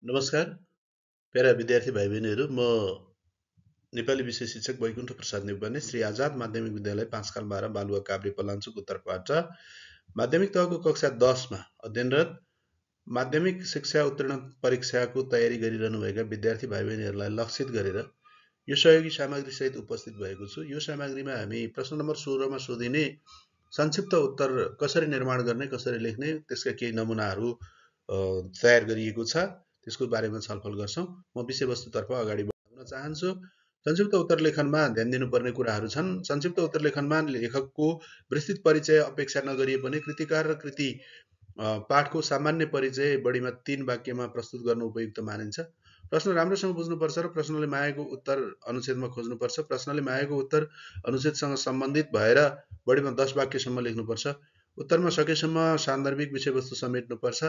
नमस्कार प्यारा विद्यार्थी भाइ बहिनीहरू। म नेपाली विषय शिक्षक वैकुण्ठ प्रसाद नेउपाने श्री आजाद माध्यमिक विद्यालय पाँचखाल 12 बालुवा काभ्रे पलाञ्चोक उत्तरबाट माध्यमिक तहको कक्षा 10 मा अध्ययनरत माध्यमिक शिक्षा उत्तीर्ण परीक्षाको तयारी गरिरहनुभएका विद्यार्थी भाइ बहिनीहरूलाई लक्षित गरेर यो सहयोगी सामग्री सहित उपस्थित भएको छु। यो सामग्रीमा हामी प्रश्न नम्बर 16 मा सोधिने संक्षिप्त उत्तर कसरी निर्माण गर्ने, कसरी लेख्ने, त्यसका केही नमुनाहरू तयार गरिएको छ, त्यसको बारेमा छलफल गर्छौं। म विषयवस्तुतर्फ अगाडि बढ्न चाहन्छु। संक्षिप्त उत्तर लेखनमा ध्यान दिनुपर्ने कुराहरू छन्। संक्षिप्त उत्तर लेखनमा लेखकको विस्तृत परिचय अपेक्षा नगरिए पनि कृतिकार र कृति पाठको सामान्य परिचय बढीमा 3 वाक्यमा प्रस्तुत गर्न उपयुक्त मानिन्छ। प्रश्न राम्रोसँग बुझ्नुपर्छ र प्रश्नले मागेको उत्तर अनुच्छेदमा खोज्नुपर्छ। प्रश्नले मागेको उत्तर अनुच्छेदसँग सम्बन्धित भएर बढीमा 10 वाक्यसम्म लेख्नुपर्छ। उत्तरमा सकेसम्म सान्दर्भिक विषयवस्तु समेट्नुपर्छ।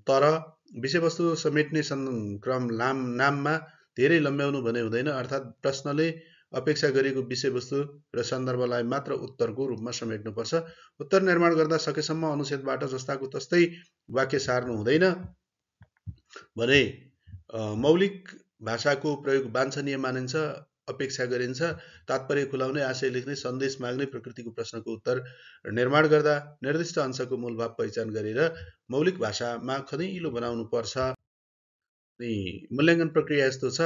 तर विषयवस्तु समेट्ने क्रम नाममा धेरै लम्ब्याउनु भने हुँदैन, अर्थात् प्रश्नले अपेक्षा गरेको विषयवस्तु र सन्दर्भलाई मात्र उत्तरको रूपमा समेट्नुपर्छ। उत्तर निर्माण गर्दा सकेसम्म अनुच्छेदबाट जस्ताको तस्तै वाक्य सार्नु हुँदैन भने मौलिक भाषाको प्रयोग वाञ्छनीय मानिन्छ, अपेक्षा गरिन्छ। तात्पर्य खुलाउने, आशय लेख्ने, सन्देश माग्ने प्रकृतिको प्रश्नको उत्तर निर्माण गर्दा निर्दिष्ट अंशको मूलभाव पहिचान गरेर मौलिक भाषामा खँदिलो बनाउनु पर्छ। मूल्याङ्कन प्रक्रिया यस्तो छ।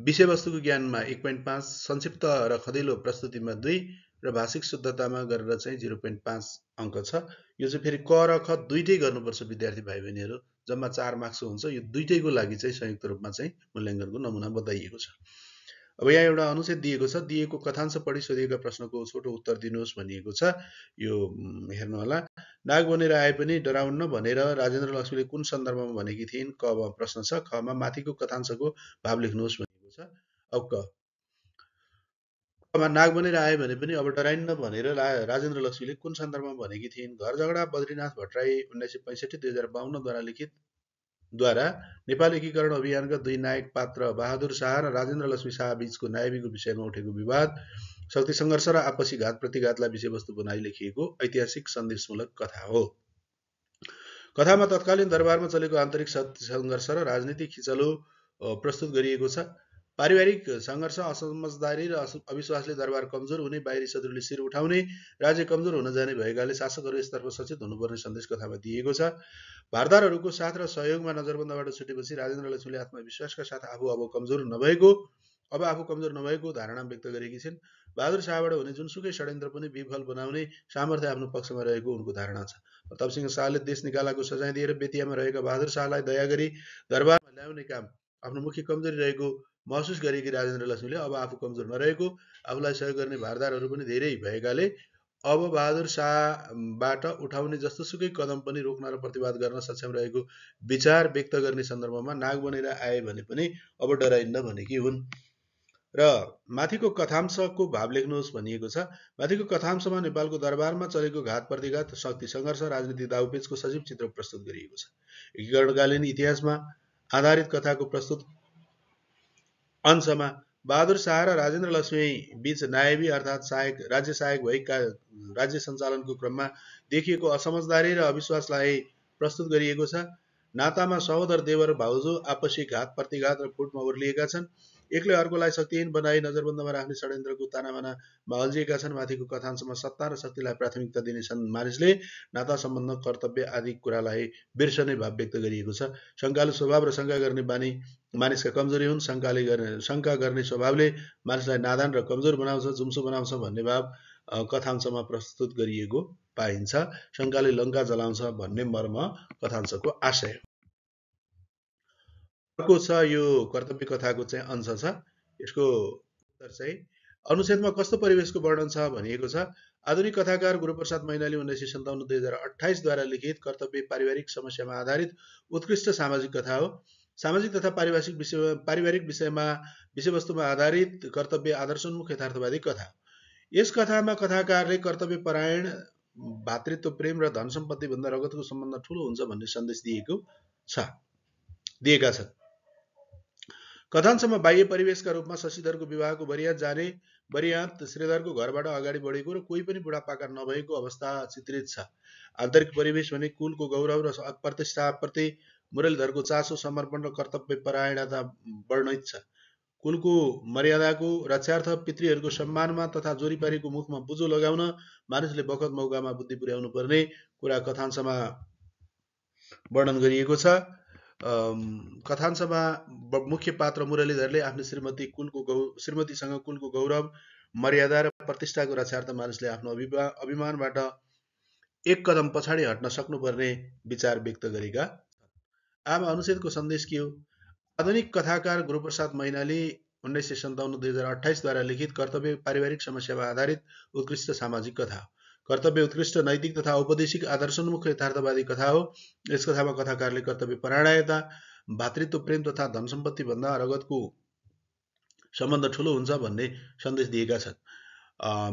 विषयवस्तुको ज्ञानमा 1.5, संक्षिप्त र खँदिलो प्रस्तुतिमा 2 र भाषिक शुद्धतामा गरेर चाहिँ 0.5 अङ्क छ। यो चाहिँ फेरि क र ख दुईटै गर्नुपर्छ विद्यार्थी भाइ बहिनीहरू। जम्मा 4 मार्क्स हुन्छ। यो दुईटैको लागि चाहिँ संयुक्त रूपमा चाहिँ मूल्याङ्कनको नमुना बताइएको छ। अब यहाँ एउटा अनुच्छेद दिएको छ। दिएको कथांश पढी सोधिएका प्रश्नको छोटो उत्तर दिनुहोस् भनिएको छ। यो हेर्नु होला। नाग बनेर आए पनि डराउन्न भनेर राजेन्द्र लक्ष्मीले कुन सन्दर्भमा भनेकी थिइन्? क मा प्रश्न छ। ख मा माथिको कथांशको भाव लेख्नुहोस् भनेको छ। अब क मा नाग बनेर आए भने पनि अब डराइन्न भनेर राजेन्द्र लक्ष्मीले कुन सन्दर्भमा भनेकी थिइन्? घर झगडा बद्रीनाथ भट्टराई 1965-2052 द्वारा लिखित द्वारा नेपाल एकीकरण अभियानका दुई नायक पात्र बहादुर शाह र राजेन्द्र लक्ष्मी शाह बीचको नायबीको विषयमा उठेको विवाद, शक्ति सङ्घर्ष र आपसी घात प्रतिघातलाई विषयवस्तु बनाई लेखिएको ऐतिहासिक सन्देशमूलक कथा हो। कथामा तत्कालीन दरबारमा चलेको आन्तरिक शक्ति सङ्घर्ष र राजनीतिक खिचलो प्रस्तुत गरिएको छ। पारिवारिक सङ्घर्ष, असमझदारी र अविश्वासले दरबार कमजोर हुने, बाहिरी शत्रुले शिर उठाउने, राज्य कमजोर हुन जाने भएकाले शासकहरू यसतर्फ सचेत हुनुपर्ने सन्देश कथामा दिएको छ। भारदारहरूको साथ र सहयोगमा नजरबन्दबाट छुटेपछि राजेन्द्र लक्ष्मीले आत्मविश्वासका साथ आफू कमजोर नभएको धारणा व्यक्त गरेकी छिन्। बहादुर शाहबाट हुने जुनसुकै षड्यन्त्र पनि विफल बनाउने सामर्थ्य आफ्नो पक्षमा रहेको उनको धारणा छ। प्रतापसिंह शाहले देश निकालाको सजाय दिएर बेतियामा रहेका बहादुर शाहलाई दया गरी दरबारमा ल्याउने काम आफ्नो मुख्य कमजोरी रहेको महसुस गरेकी राजेन्द्र लक्ष्मीले अब आफू कमजोर नरहेको, आफूलाई सहयोग गर्ने भारदारहरू पनि धेरै भएकाले अब बहादुर शाहबाट उठाउने जस्तोसुकै कदम पनि रोक्न र प्रतिवाद गर्न सक्षम रहेको विचार व्यक्त गर्ने सन्दर्भमा नाग बनेर आए भने पनि अब डराइन्न भनेकी हुन्। र माथिको कथांशको भाव लेख्नुहोस् भनिएको छ। माथिको कथांशमा नेपालको दरबारमा चलेको घात प्रतिघात, शक्ति सङ्घर्ष, राजनीतिक दाउपेचको सजीव चित्र प्रस्तुत गरिएको छ। एकीकरणकालीन इतिहासमा आधारित कथाको प्रस्तुत अंशमा बहादुर शाह र राजेन्द्र लक्ष्मी बीच नायबी अर्थात् राज्य सहायक भई राज्य सञ्चालनको क्रममा देखिएको असमझदारी र अविश्वासलाई प्रस्तुत गरिएको छ। नातामा सहोदर, देवर, भाउजू आपसी घात प्रतिघात र फुटमा ओर्लिएका छन्। एकले अर्कोलाई शक्तिहीन बनाई नजरबन्दमा राख्ने षड्यन्त्रको तानाबानामा अल्झिएका छन्। माथिको कथांशमा सत्ता र शक्तिलाई प्राथमिकता दिने मानिसले नाता सम्बन्ध, कर्तव्य आदि कुरालाई बिर्सने भाव व्यक्त गरिएको छ। शङ्कालु स्वभाव र शङ्का गर्ने बानी मानिसका कमजोरी हुन्। शङ्का गर्ने स्वभावले मानिसलाई नादान र कमजोर बनाउँछ, जुम्सु बनाउँछ भन्ने भाव कथांशमा प्रस्तुत गरिएको पाइन्छ। शङ्काले लङ्का जलाउँछ भन्ने मर्म कथांशको आशय। अर्को छ यो कर्तव्य कथाको चाहिँ अंश छ। यसको उत्तर चाहिँ अनुच्छेदमा कस्तो परिवेशको वर्णन छ भनिएको छ। आधुनिक कथाकार गुरूप्रसाद मैनाली 1957-2028 द्वारा लिखित कर्तव्य पारिवारिक समस्यामा आधारित उत्कृष्ट सामाजिक कथा हो। सामाजिक तथा पारिवारिक विषयवस्तुमा आधारित कर्तव्य आदर्शोन्मुख यथार्थवादी कथा। यस कथामा कथाकारले कर्तव्य परायण, भातृत्व प्रेम र धन सम्पत्ति भन्दा रगतको सम्बन्ध ठूलो हुन्छ भन्ने सन्देश दिएका छन्। कथांशमा बाह्य परिवेशका रूपमा शशिधरको विवाहको बरियात जाने, वरियात श्रीधरको घरबाट अगाडि बढेको र कोही पनि बुढापाका नभएको अवस्था चित्रित छ। आन्तरिक परिवेश भने कुलको गौरव र प्रतिष्ठाप्रति मुरलीधरको चासो, समर्पण र कर्तव्य परायणता वर्णित छ। कुलको मर्यादाको रक्षार्थ पितृहरूको सम्मानमा तथा जोरीपारीको मुखमा बुझो लगाउन मानिसले बखत मौकामा बुद्धि पुर्याउनु पर्ने कुरा कथांशमा वर्णन गरिएको छ। कथांशमा मुख्य पात्र मुरलीधरले आफ्नो श्रीमतीसँग कुलको गौरव, मर्यादा र प्रतिष्ठाको रक्षार्थ मानिसले आफ्नो अभिमानबाट एक कदम पछाडि हट्न सक्नुपर्ने विचार व्यक्त गरेका। आमा अनुच्छेदको सन्देश के हो? आधुनिक कथाकार गुरुप्रसाद मैनाली 1957-2028 द्वारा लिखित कर्तव्य पारिवारिक समस्यामा आधारित उत्कृष्ट सामाजिक कथा हो। कर्तव्य उत्कृष्ट नैतिक तथा औपदेशिक आदर्शोन्मुख यथार्थवादी कथा हो। यस कथामा कथाकारले कर्तव्य परायणता, भातृत्व प्रेम तथा धन सम्पत्ति भन्दा रगतको सम्बन्ध ठूलो हुन्छ भन्ने सन्देश दिएका छन्।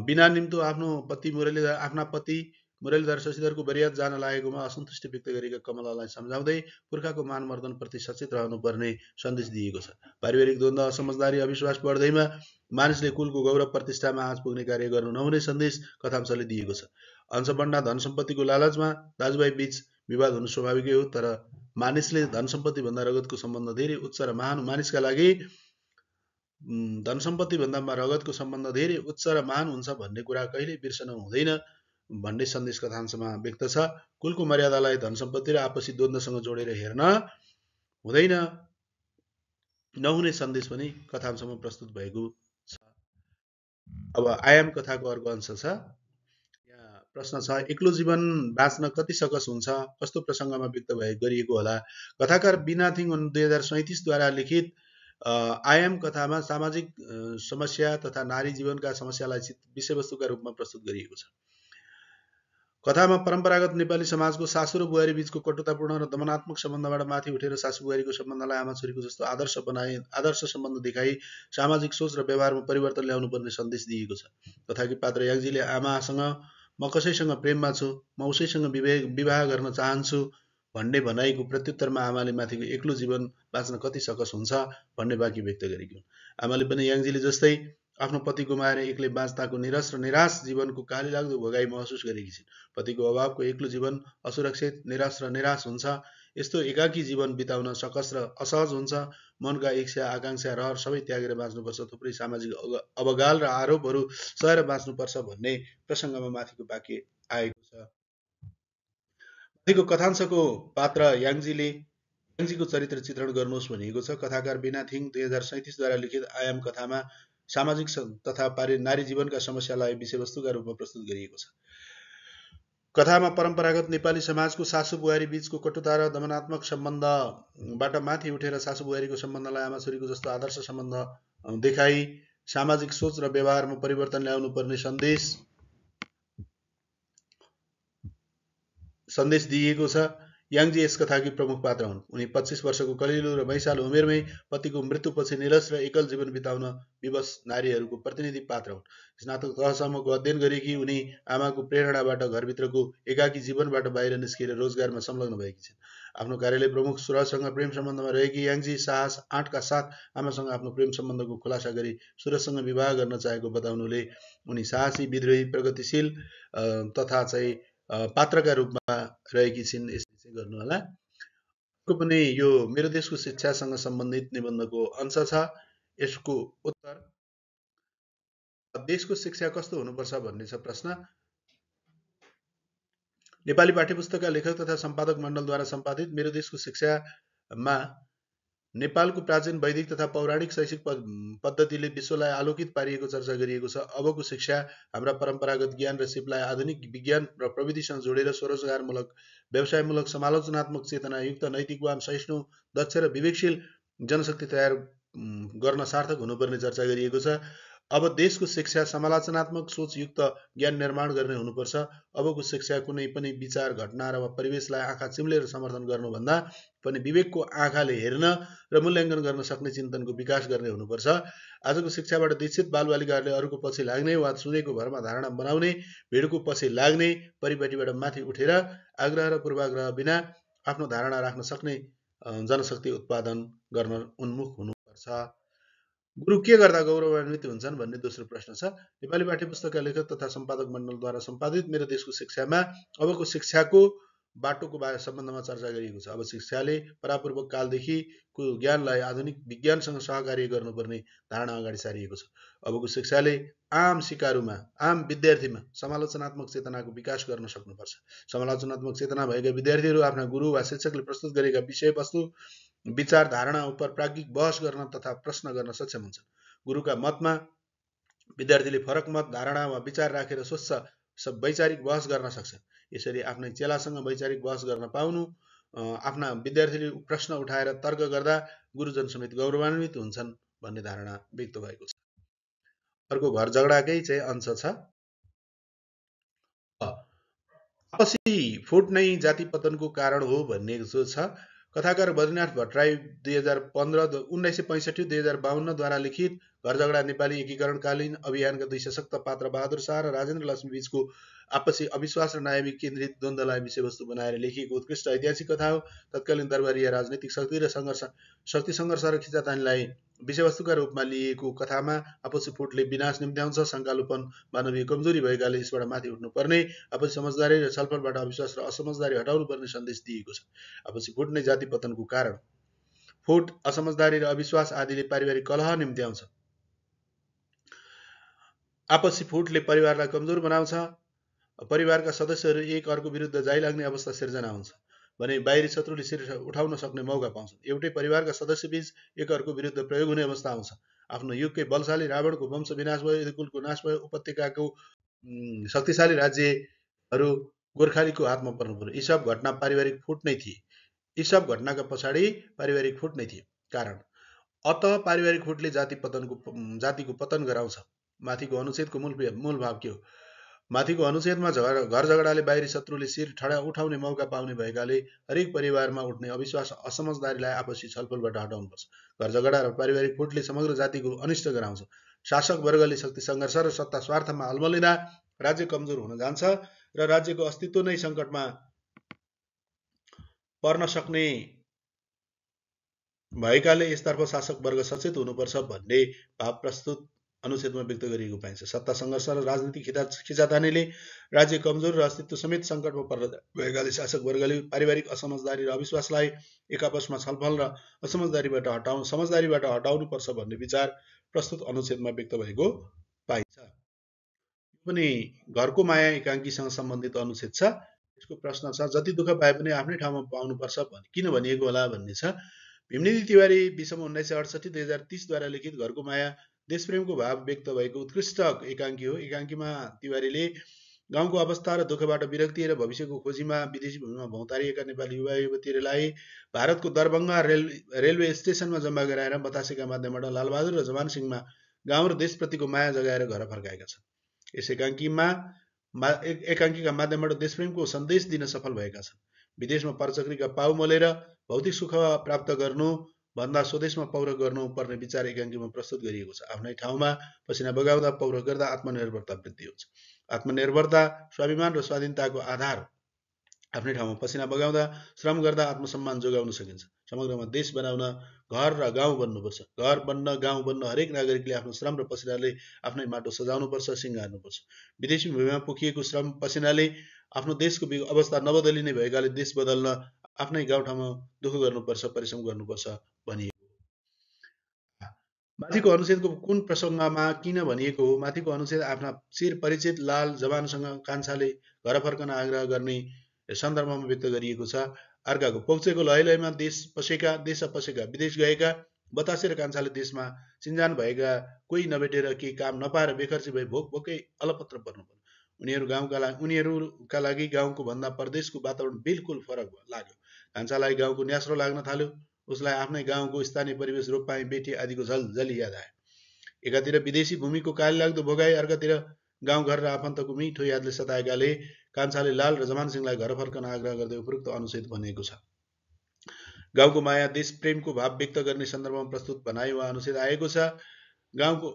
बिना निम्तो आफ्ना पति मुरलीधर शशिधरको बरियात जान लागेकोमा असन्तुष्टि व्यक्त गरेका कमलालाई सम्झाउँदै पुर्खाको मानमर्दन प्रति सचेत रहनुपर्ने सन्देश दिएको छ। पारिवारिक द्वन्द्व, असमझदारी, अविश्वास बढ्दैमा मानिसले कुलको गौरव प्रतिष्ठामा आँच पुग्ने कार्य गर्नु नहुने सन्देश कथांशले दिएको छ। अंशबन्डा धन सम्पत्तिको लालचमा दाजुभाइ बीच विवाद हुनु स्वाभाविकै हो, तर मानिसले धन सम्पत्ति भन्दा रगतको सम्बन्ध धेरै उच्च र महान मानिसका लागि धन सम्पत्ति भन्दा रगतको सम्बन्ध धेरै उच्च र महान हुन्छ भन्ने कुरा कहिले बिर्सनु हुँदैन भन्ने सन्देश कथांशमा व्यक्त छ। कुलको मर्यादालाई धन सम्पत्ति र आपसी द्वन्द्वसँग जोडेर हेर्न हुँदैन नहुने सन्देश पनि कथांशमा प्रस्तुत भएको छ। अब आयाम कथाको अर्को अंश छ। यहाँ प्रश्न छ, एक्लो जीवन बाँच्न कति सकस हुन्छ? कस्तो प्रसङ्गमा व्यक्त गरिएको होला? कथाकार बिनाथिङ 2037 द्वारा लिखित आयाम कथामा सामाजिक समस्या तथा नारी जीवनका समस्यालाई विषयवस्तुका रूपमा प्रस्तुत गरिएको छ। कथामा परम्परागत नेपाली समाजको सासु र बुहारी बीचको कटुतापूर्ण र दमनात्मक सम्बन्धबाट माथि उठेर सासु बुहारीको सम्बन्धलाई आमा छोरीको जस्तो आदर्श सम्बन्ध देखाई सामाजिक सोच र व्यवहारमा परिवर्तन ल्याउनु पर्ने सन्देश दिएको छ। कथाकी पात्र याङजीले आमासँग म कसैसँग प्रेममा छु, म उसैसँग विवाह गर्न चाहन्छु भन्ने भनाइको प्रत्युत्तरमा आमाले माथिको एक्लो जीवन बाँच्न कति सकस हुन्छ भन्ने वाक्य व्यक्त गरेकी हुन्। आमाले पनि याङजीले जस्तै आफ्नो पति गुमाएर एक्लै बाँच्दाको निरस र निराश जीवनको काली लाग्दो भोगाई महसुस गरेकी छिन्। पतिको अभावको एक्लो जीवन असुरक्षित, निराश र निराश हुन्छ। यस्तो एकाकी जीवन बिताउन सकस र असहज हुन्छ। मनका इच्छा, आकांक्षा, रहर सबै त्यागेर बाँच्नुपर्छ। थुप्रै सामाजिक अवगाल र आरोपहरू सहेर बाँच्नुपर्छ भन्ने प्रसङ्गमा माथिको वाक्य आएको छ। माथिको कथांशको पात्र याङजीको चरित्र चित्रण गर्नुहोस् भनिएको छ। कथाकार बिनाथिङ 2037 द्वारा लिखित आयाम कथामा सामाजिक तथा नारी जीवनका समस्यालाई विषयवस्तुका रूपमा प्रस्तुत गरिएको छ। कथामा परम्परागत नेपाली समाजको सासु बुहारी बीचको कटुता र दमनात्मक सम्बन्धबाट माथि उठेर सासु बुहारीको सम्बन्धलाई आमा छोरीको जस्तो आदर्श सम्बन्ध देखाई सामाजिक सोच र व्यवहारमा परिवर्तन ल्याउनु पर्ने सन्देश दिएको छ। याङजी यस कथाकी प्रमुख पात्र हुन्। उनी 25 वर्षको कलिलो र वैशाल उमेरमै पतिको मृत्युपछि निरस र एकल जीवन बिताउन विवश नारीहरूको प्रतिनिधि पात्र हुन्। स्नातक तहसम्मको अध्ययन गरेकी उनी आमाको प्रेरणाबाट घरभित्रको एकाकी जीवनबाट बाहिर निस्किएर रोजगारमा संलग्न भएकी छिन्। आफ्नो कार्यालय प्रमुख सुरजसँग प्रेम सम्बन्धमा रहेकी याङजी साहस आँटका साथ आमासँग आफ्नो प्रेम सम्बन्धको खुलासा गरी सुरजसँग विवाह गर्न चाहेको बताउनुले उनी साहसी, विद्रोही, प्रगतिशील तथा पात्रका रूपमा रहेकी छिन्। यसले गर्नु होला। अर्को पनि यो मेरो देशको शिक्षासँग सम्बन्धित निबन्धको अंश छ। यसको उत्तर देशको शिक्षा कस्तो हुनुपर्छ भन्ने छ प्रश्न। नेपाली पाठ्यपुस्तकका लेखक तथा सम्पादक मण्डलद्वारा सम्पादित मेरो देशको शिक्षामा नेपालको प्राचीन वैदिक तथा पौराणिक शैक्षिक पद्धतिले विश्वलाई आलोकित पारिएको चर्चा गरिएको छ। अबको शिक्षा हाम्रा परम्परागत ज्ञान र सिपलाई आधुनिक विज्ञान र प्रविधिसँग जोडेर स्वरोजगारमूलक, व्यवसायमूलक, समालोचनात्मक, चेतनायुक्त, नैतिकवान, सहिष्णु, दक्ष र विवेकशील जनशक्ति तयार गर्न सार्थक हुनुपर्ने चर्चा गरिएको छ। अब देशको शिक्षा समालोचनात्मक सोचयुक्त ज्ञान निर्माण गर्ने हुनुपर्छ। अबको शिक्षा कुनै पनि विचार, घटना र परिवेशलाई आँखा चिम्लेर समर्थन गर्नुभन्दा पनि विवेकको आँखाले हेर्न र मूल्याङ्कन गर्न सक्ने चिन्तनको विकास गर्ने हुनुपर्छ। आजको शिक्षाबाट दीक्षित बालबालिकाहरूले अरूको पछि लाग्ने वा सुनेको भरमा धारणा बनाउने, भिडको पछि लाग्ने परिपाटीबाट माथि उठेर आग्रह र पूर्वाग्रह बिना आफ्नो धारणा राख्न सक्ने जनशक्ति उत्पादन गर्न उन्मुख हुनुपर्छ। गुरु के गर्दा गौरवान्वित हुन्छन् भन्ने दोस्रो प्रश्न छ। नेपाली पाठ्यपुस्तकका लेखक तथा सम्पादक मण्डलद्वारा सम्पादित मेरो देशको शिक्षामा अबको शिक्षाको बाटोको सम्बन्धमा चर्चा गरिएको छ। अब शिक्षाले परापूर्वक कालदेखिको ज्ञानलाई आधुनिक विज्ञानसँग सहकार्य गर्नुपर्ने धारणा अगाडि सारिएको छ। अबको शिक्षाले आम सिकारुमा, आम विद्यार्थीमा समालोचनात्मक चेतनाको विकास गर्न सक्नुपर्छ। समालोचनात्मक चेतना भएका विद्यार्थीहरू आफ्ना गुरु वा शिक्षकले प्रस्तुत गरेका विषयवस्तु, विचार, धारणा उप प्राज्ञिक बहस गर्न तथा प्रश्न गर्न सक्षम हुन्छन्। गुरुका मतमा विद्यार्थीले फरक मत, धारणा वा विचार राखेर सोच्छ, वैचारिक बहस गर्न सक्छन्। यसरी आफ्नै चेलासँग वैचारिक बहस गर्न पाउनु, आफ्ना विद्यार्थीले प्रश्न उठाएर तर्क गर्दा गुरुजन समेत गौरवान्वित हुन्छन् भन्ने धारणा व्यक्त भएको छ। अर्को घर झगडाकै चाहिँ अंश छ। आपसी फुट नै जाति पतनको कारण हो भन्ने जो छ। कथाकार बद्रीनाथ भट्टराई 1965-2052 द्वारा लिखित घर झगडा नेपाली एकीकरणकालीन अभियानका दुई सशक्त पात्र बहादुर शाह र राजेन्द्र लक्ष्मी बीचको आपसी अविश्वास र न्यायिक केन्द्रित द्वन्द्वलाई विषयवस्तु बनाएर लेखिएको उत्कृष्ट ऐतिहासिक कथा हो। तत्कालीन दरबारीय राजनीतिक शक्ति सङ्घर्ष र खिचातानीलाई विषयवस्तुका रूपमा लिएको कथामा आपसी फुटले विनाश निम्त्याउँछ। शङ्कालुपन मानवीय कमजोरी भएकाले यसबाट माथि उठ्नुपर्ने, आपसी समझदारी र छलफलबाट अविश्वास र असमझदारी हटाउनुपर्ने सन्देश दिएको छ। आपसी फुट नै जाति पतनको कारण। फुट, असमझदारी र अविश्वास आदिले पारिवारिक कलह निम्त्याउँछ। आपसी फुटले परिवारलाई कमजोर बनाउँछ। परिवारका सदस्यहरू एक अर्को विरुद्ध जाइलाग्ने अवस्था सिर्जना हुन्छ भने बाहिरी शत्रुले शिर उठाउन सक्ने मौका पाउँछन्। एउटै परिवारका सदस्यबीच एक अर्को विरुद्ध प्रयोग हुने अवस्था आउँछ। आफ्नो युगकै बलशाली रावणको वंश विनाश भयो, यदुकुलको नाश भयो, उपत्यकाको शक्तिशाली राज्यहरू गोर्खालीको हातमा पर्नु पर्यो। यी सब घटना पारिवारिक फुट नै थिए। यी सब घटनाका पछाडि पारिवारिक फुट नै थिए कारण। अत पारिवारिक फुटले जातिको पतन गराउँछ। माथिको अनुच्छेदको मूल भाव के हो? माथिको अनुच्छेदमा घर झगडाले बाहिरी शत्रुले शिर उठाउने मौका पाउने भएकाले हरेक परिवारमा उठ्ने अविश्वास, असमझदारीलाई आपसी छलफलबाट हटाउनुपर्छ। घर झगडा र पारिवारिक फुटले समग्र जातिको अनिष्ट गराउँछ। शासक वर्गले शक्ति सङ्घर्ष र सत्ता स्वार्थमा अल्मलिँदा राज्य कमजोर हुन जान्छ र राज्यको अस्तित्व नै सङ्कटमा पर्न सक्ने भएकाले यसतर्फ शासक वर्ग सचेत हुनुपर्छ भन्ने भाव प्रस्तुत अनुच्छेदमा व्यक्त गरिएको पाइन्छ। सत्ता सङ्घर्ष र राजनीतिक खिचातानीले राज्य कमजोर र अस्तित्व समेत सङ्कटमा पर्न भएकाले शासक वर्गले पारिवारिक असमझदारी र अविश्वासलाई एक आपसमा छलफल र समझदारीबाट हटाउनुपर्छ भन्ने विचार प्रस्तुत अनुच्छेदमा व्यक्त भएको पाइन्छ। यो पनि घरको माया एकाङ्कीसँग सम्बन्धित अनुच्छेद छ। यसको प्रश्न छ, जति दुःख पाए पनि आफ्नै ठाउँमा पाउनुपर्छ किन भनिएको होला भन्ने छ। भीमनिधि तिवारी विषम 1968-2030 द्वारा लिखित घरको माया देशप्रेमको भाव व्यक्त भएको उत्कृष्ट एकाङ्की हो। एकाङ्कीमा तिवारीले गाउँको अवस्था र दुःखबाट विरक्ति र भविष्यको खोजीमा विदेशी भूमिमा भौतारिएका नेपाली युवा युवतीहरूलाई भारतको दरभङ्गा रेलवे स्टेसनमा जम्मा गराएर बतासेका माध्यमबाट लालबहादुर र जवान सिंहमा गाउँ र देशप्रतिको माया जगाएर घर फर्काएका छन्। यस एकाङ्कीका माध्यमबाट देशप्रेमको सन्देश दिन सफल भएका छन्। विदेशमा परचक्रीका पाउ मोलेर भौतिक सुख प्राप्त गर्नु भन्दा स्वदेशमा पौरख गर्नु पर्ने विचार एकाङ्कीमा प्रस्तुत गरिएको छ। आफ्नै ठाउँमा पसिना बगाउँदा, पौरख गर्दा आत्मनिर्भरता वृद्धि हुन्छ। आत्मनिर्भरता स्वाभिमान र स्वाधीनताको आधार हो। आफ्नै ठाउँमा पसिना बगाउँदा, श्रम गर्दा आत्मसम्मान जोगाउन सकिन्छ। समग्रमा देश बनाउन घर र गाउँ बन्नुपर्छ। घर बन्न, गाउँ बन्न हरेक नागरिकले आफ्नो श्रम र पसिनाले आफ्नै माटो सजाउनुपर्छ, सिँगार्नुपर्छ। विदेशी भूमिमा पोखिएको श्रम पसिनाले आफ्नो देशको अवस्था नबदलिने भएकाले देश बदल्न आफ्नै गाउँठाउँमा दुःख गर्नुपर्छ, परिश्रम गर्नुपर्छ भनिएको। माथिको अनुच्छेदको कुन प्रसङ्गमा किन भनिएको हो? माथिको अनुच्छेद आफ्ना चिर परिचित लाल जवानसँग कान्छाले घर फर्कन आग्रह गर्ने सन्दर्भमा व्यक्त गरिएको छ। अर्काको पौचेको लयमा देश पसेका, विदेश गएका बतासे र कान्छाले देशमा चिन्जान भएका कोही नभेटेर केही काम नपाएर बेखर्ची भई भोकै अलपत्र पर्नु पर्यो। उनीहरूका लागि गाउँको भन्दा परदेशको वातावरण बिल्कुल फरक लाग्यो। कान्छालाई गाउँको न्यास्रो लाग्न थाल्यो। उसलाई आफ्नै गाउँको स्थानीय परिवेश, रोपाई, बेठी आदिको झलझली याद आयो। एकातिर विदेशी भूमिको कालीलाग्दो भोगाई, अर्कातिर गाउँघर र आफन्तको मिठो यादले सताएकाले कान्छाले लाल र जमान सिंहलाई घर फर्कन आग्रह गर्दै उपरोक्त अनुच्छेद बनेको छ। गाउँको माया, देश प्रेमको भाव व्यक्त गर्ने सन्दर्भमा प्रस्तुत भनाइ वा अनुच्छेद आएको छ। गाउँको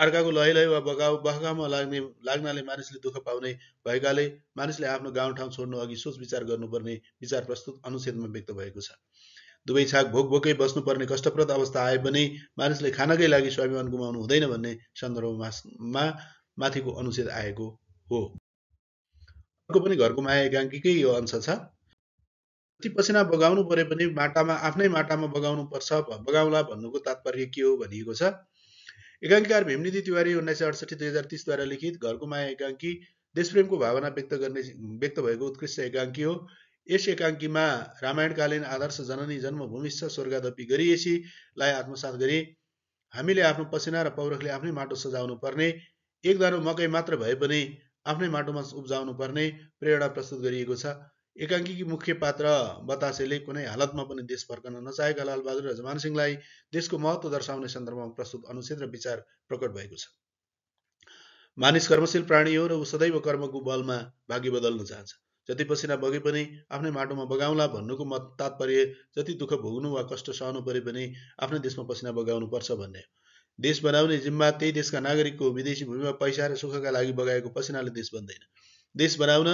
अर्काको लय वा बहकामा लाग्नाले मानिसले दुःख पाउने भएकाले मानिसले आफ्नो गाउँठाउँ छोड्नु अघि सोच विचार गर्नुपर्ने विचार प्रस्तुत अनुच्छेदमा व्यक्त भएको छ। दुवै छाक भोकभोकै बस्नुपर्ने कष्टप्रद अवस्था आए पनि मानिसले खानकै लागि स्वाभिमान गुमाउनु हुँदैन भन्ने सन्दर्भमा माथिको अनुच्छेद आएको हो। अर्को पनि घरको माया एकाङ्कीकै यो अंश छ। जति पसिना बगाउनु परे पनि आफ्नै माटामा बगाउला भन्नुको तात्पर्य के हो भनिएको छ। एकाङ्कीकार भीमनिधि तिवारी 1968-2030 द्वारा लिखित घरको माया एकाङ्की देशप्रेमको भावना व्यक्त भएको उत्कृष्ट एकाङ्की हो। यस एकाङ्कीमा रामायणकालीन आदर्श जननी जन्मभूमिश्च स्वर्गादपि गरिएसीलाई आत्मसात गरी हामीले आफ्नो पसिना र पौरखले आफ्नै माटो सजाउनु पर्ने, एक दानो मकै मात्र भए पनि आफ्नै माटोमा उब्जाउनु पर्ने प्रेरणा प्रस्तुत गरिएको छ। एकाङ्कीकी मुख्य पात्र बतासेले कुनै हालतमा पनि देश फर्कन नचाहेका लालबहादुर र जमान सिंहलाई देशको महत्त्व दर्शाउने सन्दर्भमा प्रस्तुत अनुच्छेद र विचार प्रकट भएको छ। मानिस कर्मशील प्राणी हो र ऊ सदैव कर्मको बलमा भाग्य बदल्न चाहन्छ। जति पसिना बगे पनि आफ्नै माटोमा बगाउला भन्नुको तात्पर्य जति दुःख भोग्नु वा कष्ट सहनु परे पनि आफ्नै देशमा पसिना बगाउनु पर्छ भन्ने हो। देश बनाउने जिम्मा त्यही देशका नागरिकको विदेशी भूमिमा पैसा र सुखका लागि बगाएको पसिनाले देश बन्दैन। देश बनाउन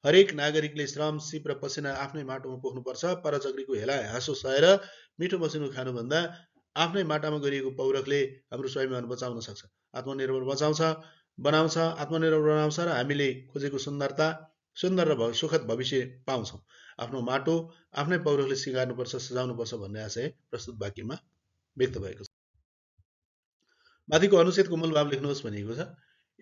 हरेक नागरिकले श्रम, सिप र पसिना आफ्नै माटोमा पोख्नुपर्छ। परचक्रीको हेला हाँसो सहेर मिठो मसिनो खानुभन्दा आफ्नै माटामा गरिएको पौरखले हाम्रो स्वाभिमान बचाउन सक्छ, आत्मनिर्भर बनाउँछ, आत्मनिर्भर बनाउँछ र हामीले खोजेको सुन्दर र सुखद भविष्य पाउँछौँ। आफ्नो माटो आफ्नै पौरखले सिँगार्नुपर्छ, सजाउनुपर्छ भन्ने आशय प्रस्तुत वाक्यमा व्यक्त भएको छ। माथिको अनुच्छेदको मूल भाव लेख्नुहोस् भनिएको छ।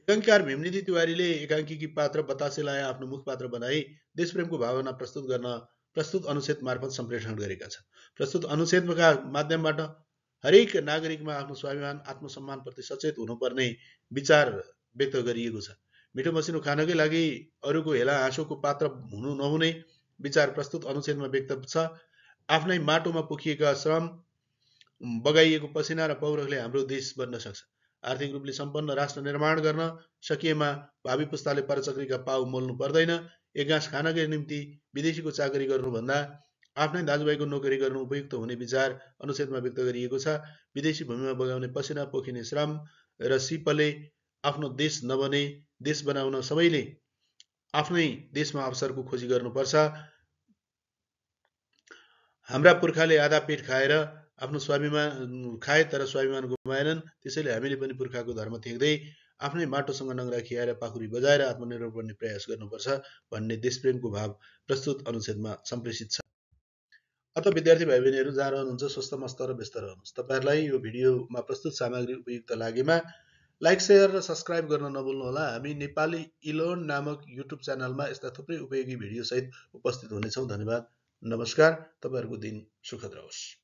एकाङ्कीकार भीमनिधि तिवारीले एकाङ्कीकी पात्र बतासेलाई आफ्नो मुखपात्र बनाई देशप्रेमको भावना प्रस्तुत गर्न प्रस्तुत अनुच्छेद मार्फत सम्प्रेषण गरेका छन्। प्रस्तुत अनुच्छेदका माध्यमबाट हरेक नागरिकमा आफ्नो स्वाभिमान, आत्मसम्मानप्रति सचेत हुनुपर्ने विचार व्यक्त गरिएको छ। मिठो मसिनो खानकै लागि अरूको हेला हाँसोको पात्र हुनु नहुने विचार प्रस्तुत अनुच्छेदमा व्यक्त छ। आफ्नै माटोमा पोखिएका श्रम, बगाइएको पसिना र पौरखले हाम्रो देश बन्न सक्छ। आर्थिक रूपले सम्पन्न राष्ट्र निर्माण गर्न सकिएमा भावी पुस्ताले परचक्रीका पाउ मोल्नु पर्दैन। एक गाँस खानकै निम्ति विदेशीको चाकरी गर्नुभन्दा आफ्नै दाजुभाइको नोकरी गर्नु उपयुक्त हुने विचार अनुच्छेदमा व्यक्त गरिएको छ। विदेशी भूमिमा बगाउने पसिना, पोखिने श्रम र सिपले आफ्नो देश नबने। देश बनाउन सबैले आफ्नै देशमा अवसरको खोजी गर्नुपर्छ। हाम्रा पुर्खाले आधा पेट खाएर आफ्नो स्वाभिमान खाए तर स्वाभिमान गुमाएनन्। त्यसैले हामीले पनि पुर्खाको धर्म त्याग्दै आफ्नै माटोसँग नङ्ग्रा खियाएर पाखुरी बजाएर आत्मनिर्भर बन्ने प्रयास गर्नुपर्छ भन्ने देशप्रेमको भाव प्रस्तुत अनुच्छेदमा सम्प्रेषित छ। अत विद्यार्थी भाइ बहिनीहरू जहाँ रहनुहुन्छ स्वस्थ मस्त र व्यस्त रहनुहोस्। तपाईहरुलाई यो भिडियोमा प्रस्तुत सामग्री उपयुक्त लागेमा लाइक, शेयर र सब्स्क्राइब गर्न नभुल्नुहोला। हामी नेपाली इलर्न नामक युट्युब च्यानलमा यस्ता थुप्रै उपयोगी भिडियो सहित उपस्थित हुनेछौँ। धन्यवाद, नमस्कार। तपाईहरुको दिन सुखद रहोस्।